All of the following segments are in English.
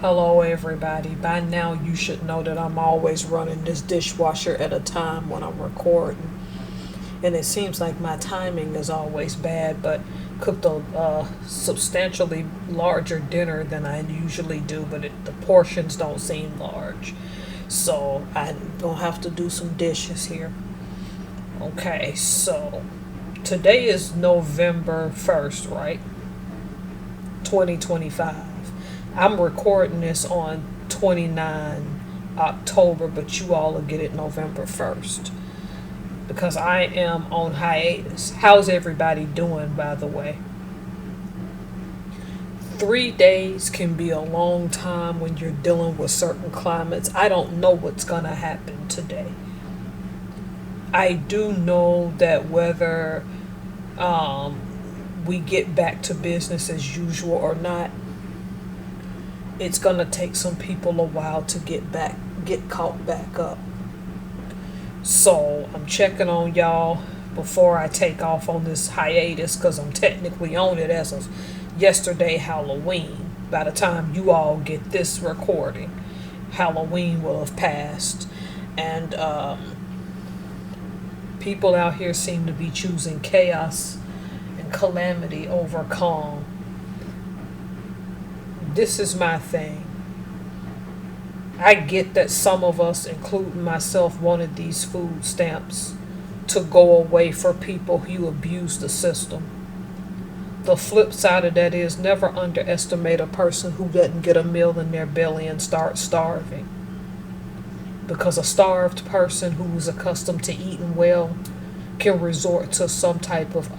Hello, everybody. By now, you should know that I'm always running this dishwasher at a time when I'm recording. And it seems like my timing is always bad, but cooked a substantially larger dinner than I usually do, but the portions don't seem large. So I'm gonna have to do some dishes here. Okay, so today is November 1st, right? 2025. I'm recording this on 29 October, but you all will get it November 1st because I am on hiatus. How's everybody doing, by the way? 3 days can be a long time when you're dealing with certain climates. I don't know what's going to happen today. I do know that whether we get back to business as usual or not, it's gonna take some people a while to get caught back up. So I'm checking on y'all before I take off on this hiatus because I'm technically on it as of yesterday, Halloween. By the time you all get this recording, Halloween will have passed, and people out here seem to be choosing chaos and calamity over calm. This is my thing. I get that some of us, including myself, wanted these food stamps to go away for people who abuse the system. The flip side of that is never underestimate a person who doesn't get a meal in their belly and start starving. Because a starved person who is accustomed to eating well can resort to some type of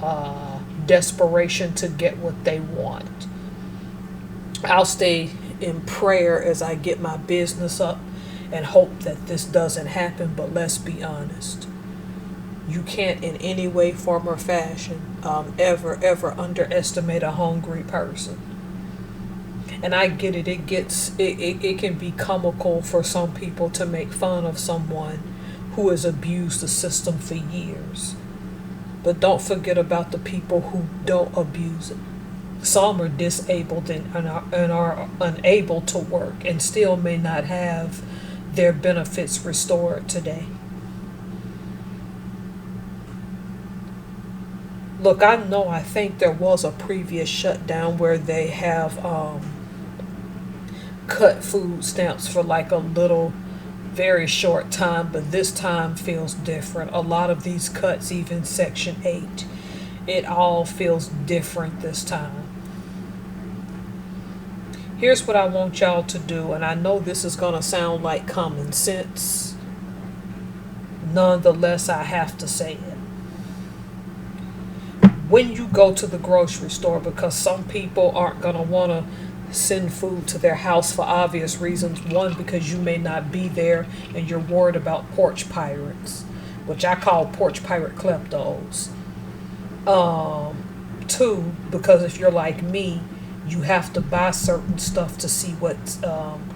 desperation to get what they want. I'll stay in prayer as I get my business up and hope that this doesn't happen, but let's be honest. You can't in any way, form, or fashion ever underestimate a hungry person. And I get it, it can be comical for some people to make fun of someone who has abused the system for years. But don't forget about the people who don't abuse it. Some are disabled and are unable to work and still may not have their benefits restored today. Look, I think there was a previous shutdown where they have cut food stamps for like a little, very short time, but this time feels different. A lot of these cuts, even Section 8, it all feels different this time. Here's what I want y'all to do, and I know this is going to sound like common sense. Nonetheless, I have to say it. When you go to the grocery store, because some people aren't going to want to send food to their house for obvious reasons. One, because you may not be there and you're worried about porch pirates, which I call porch pirate kleptos. Two, because if you're like me, you have to buy certain stuff to see what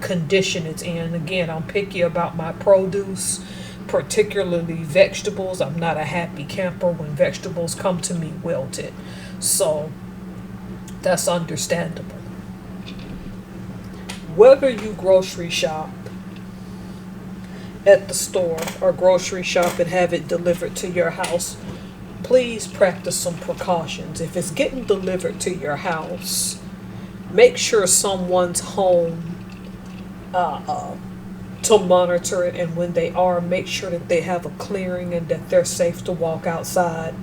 condition it's in. Again, I'm picky about my produce, particularly vegetables. I'm not a happy camper when vegetables come to me wilted. So that's understandable. Whether you grocery shop at the store or grocery shop and have it delivered to your house, please practice some precautions. If it's getting delivered to your house, make sure someone's home to monitor it, and when they are, make sure that they have a clearing and that they're safe to walk outside,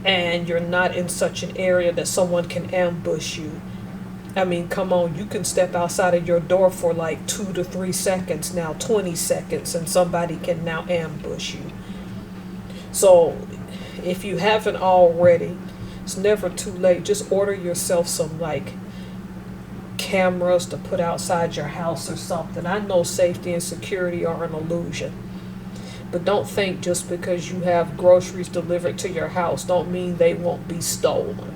and you're not in such an area that someone can ambush you. I mean, come on, you can step outside of your door for like 2 to 3 seconds now, 20 seconds, and somebody can now ambush you. So if you haven't already, it's never too late. Just order yourself some like cameras to put outside your house or something. I know safety and security are an illusion, but don't think just because you have groceries delivered to your house don't mean they won't be stolen.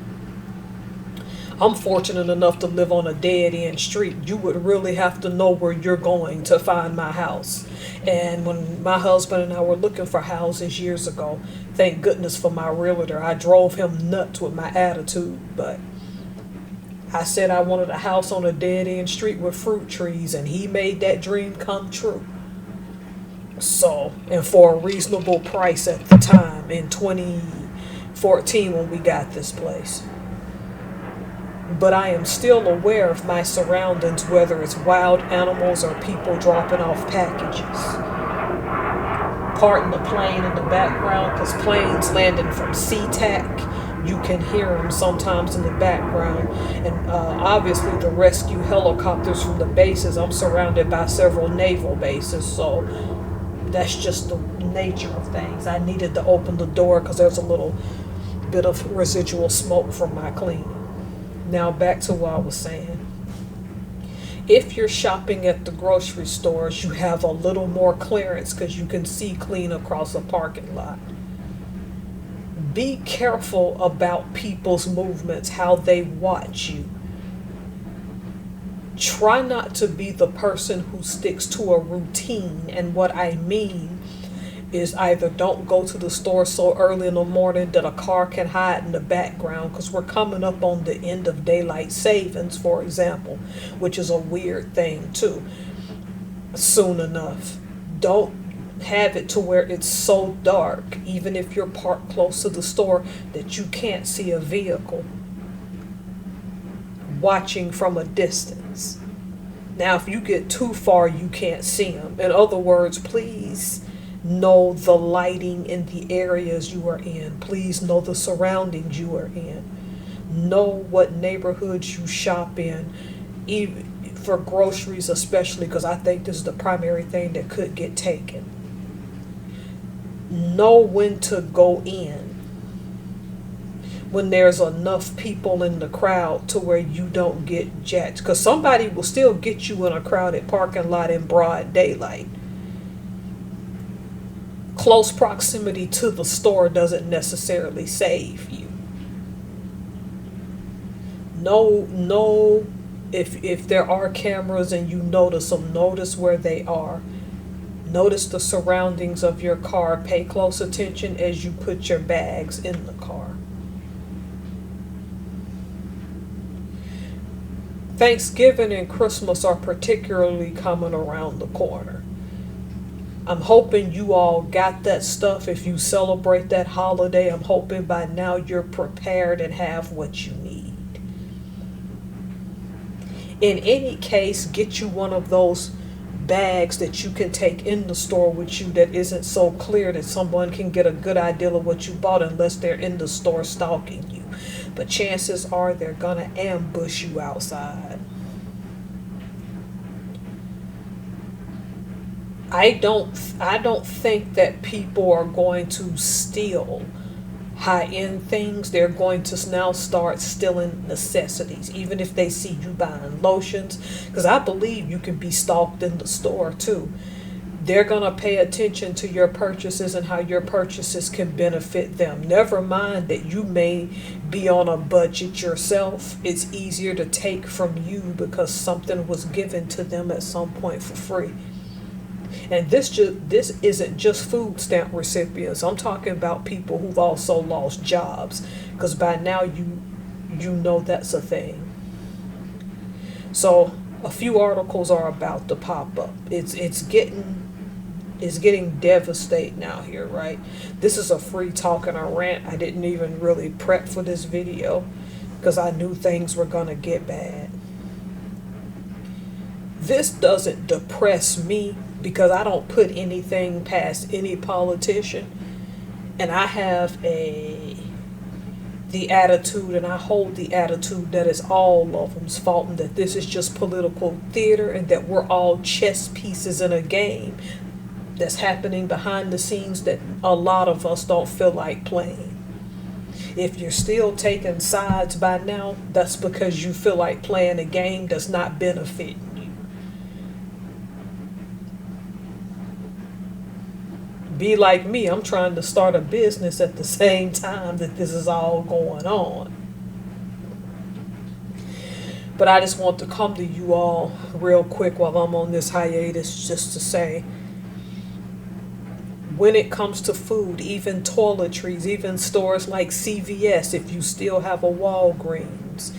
I'm fortunate enough to live on a dead-end street. You would really have to know where you're going to find my house. And when my husband and I were looking for houses years ago, thank goodness for my realtor. I drove him nuts with my attitude, but I said I wanted a house on a dead end street with fruit trees, and he made that dream come true. So, and for a reasonable price at the time in 2014 when we got this place. But I am still aware of my surroundings, whether it's wild animals or people dropping off packages. Pardon the plane in the background, because planes landing from SeaTac, you can hear them sometimes in the background. And obviously the rescue helicopters from the bases. I'm surrounded by several naval bases, so that's just the nature of things. I needed to open the door because there's a little bit of residual smoke from my cleaning. Now back to what I was saying. If you're shopping at the grocery stores, you have a little more clearance because you can see clean across a parking lot. Be careful about people's movements, how they watch you. Try not to be the person who sticks to a routine. And what I mean is either don't go to the store so early in the morning that a car can hide in the background, because we're coming up on the end of daylight savings, for example, which is a weird thing too, soon enough. Don't have it to where it's so dark, even if you're parked close to the store, that you can't see a vehicle watching from a distance. Now, if you get too far, you can't see them. In other words, please know the lighting in the areas you are in. Please know the surroundings you are in. Know what neighborhoods you shop in, even for groceries especially, because I think this is the primary thing that could get taken. Know when to go in, when there's enough people in the crowd to where you don't get jacked, because somebody will still get you in a crowded parking lot in broad daylight. Close proximity to the store doesn't necessarily save you. Know if there are cameras and you notice them, notice where they are. Notice the surroundings of your car. Pay close attention as you put your bags in the car. Thanksgiving and Christmas are particularly coming around the corner. I'm hoping you all got that stuff. If you celebrate that holiday, I'm hoping by now you're prepared and have what you need. In any case, get you one of those bags that you can take in the store with you that isn't so clear that someone can get a good idea of what you bought unless they're in the store stalking you. But chances are they're gonna ambush you outside. I don't think that people are going to steal high-end things. They're going to now start stealing necessities, even if they see you buying lotions, because I believe you can be stalked in the store too. They're going to pay attention to your purchases and how your purchases can benefit them. Never mind that you may be on a budget yourself. It's easier to take from you because something was given to them at some point for free. And this isn't just food stamp recipients. I'm talking about people who've also lost jobs, because by now you know that's a thing. So a few articles are about to pop up. It's getting devastating out here, right? This is a free talk and a rant. I didn't even really prep for this video because I knew things were gonna get bad. This doesn't depress me because I don't put anything past any politician, and I have the attitude, and I hold the attitude that it's all of them's fault, and that this is just political theater, and that we're all chess pieces in a game that's happening behind the scenes that a lot of us don't feel like playing. If you're still taking sides by now, that's because you feel like playing a game that's not benefiting you. Be like me, I'm trying to start a business at the same time that this is all going on. But I just want to come to you all real quick while I'm on this hiatus just to say, when it comes to food, even toiletries, even stores like CVS, if you still have a Walgreens,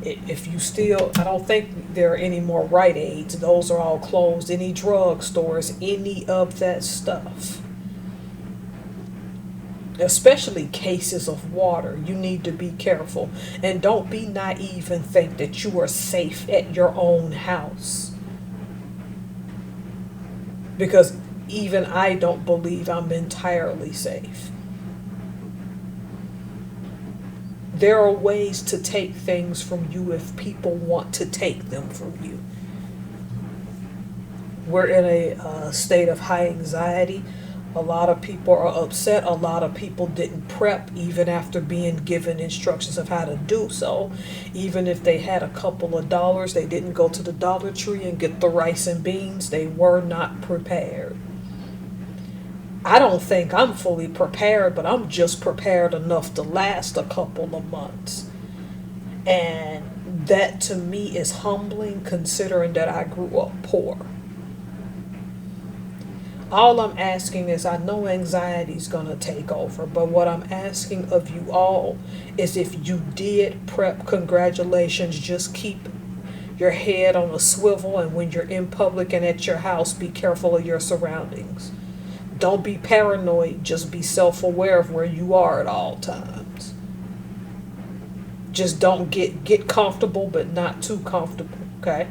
If you still, I don't think there are any more Rite Aids. Those are all closed. Any drugstores, any of that stuff. Especially cases of water, you need to be careful. And don't be naive and think that you are safe at your own house. Because even I don't believe I'm entirely safe. There are ways to take things from you if people want to take them from you. We're in a state of high anxiety. A lot of people are upset. A lot of people didn't prep even after being given instructions of how to do so. Even if they had a couple of dollars, they didn't go to the Dollar Tree and get the rice and beans. They were not prepared. I don't think I'm fully prepared, but I'm just prepared enough to last a couple of months. And that to me is humbling considering that I grew up poor. All I'm asking is, I know anxiety is going to take over, but what I'm asking of you all is, if you did prep, congratulations. Just keep your head on a swivel, and when you're in public and at your house, be careful of your surroundings. Don't be paranoid, just be self-aware of where you are at all times. Just don't get comfortable, but not too comfortable, okay?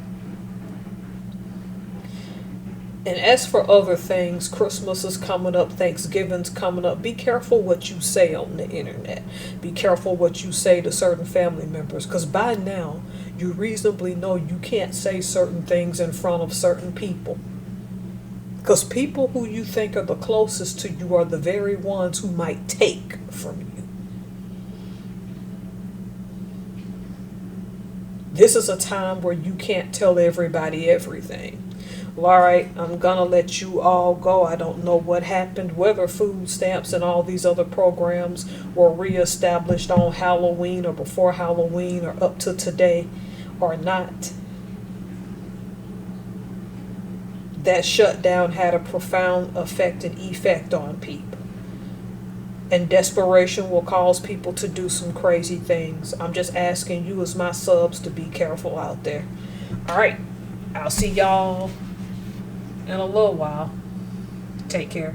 And as for other things, Christmas is coming up, Thanksgiving's coming up. Be careful what you say on the internet. Be careful what you say to certain family members, because by now you reasonably know you can't say certain things in front of certain people. Because people who you think are the closest to you are the very ones who might take from you. This is a time where you can't tell everybody everything. Well, all right, I'm gonna let you all go. I don't know what happened, whether food stamps and all these other programs were reestablished on Halloween or before Halloween or up to today or not. That shutdown had a profound effect and effect on people. And desperation will cause people to do some crazy things. I'm just asking you as my subs to be careful out there. All right, I'll see y'all in a little while. Take care.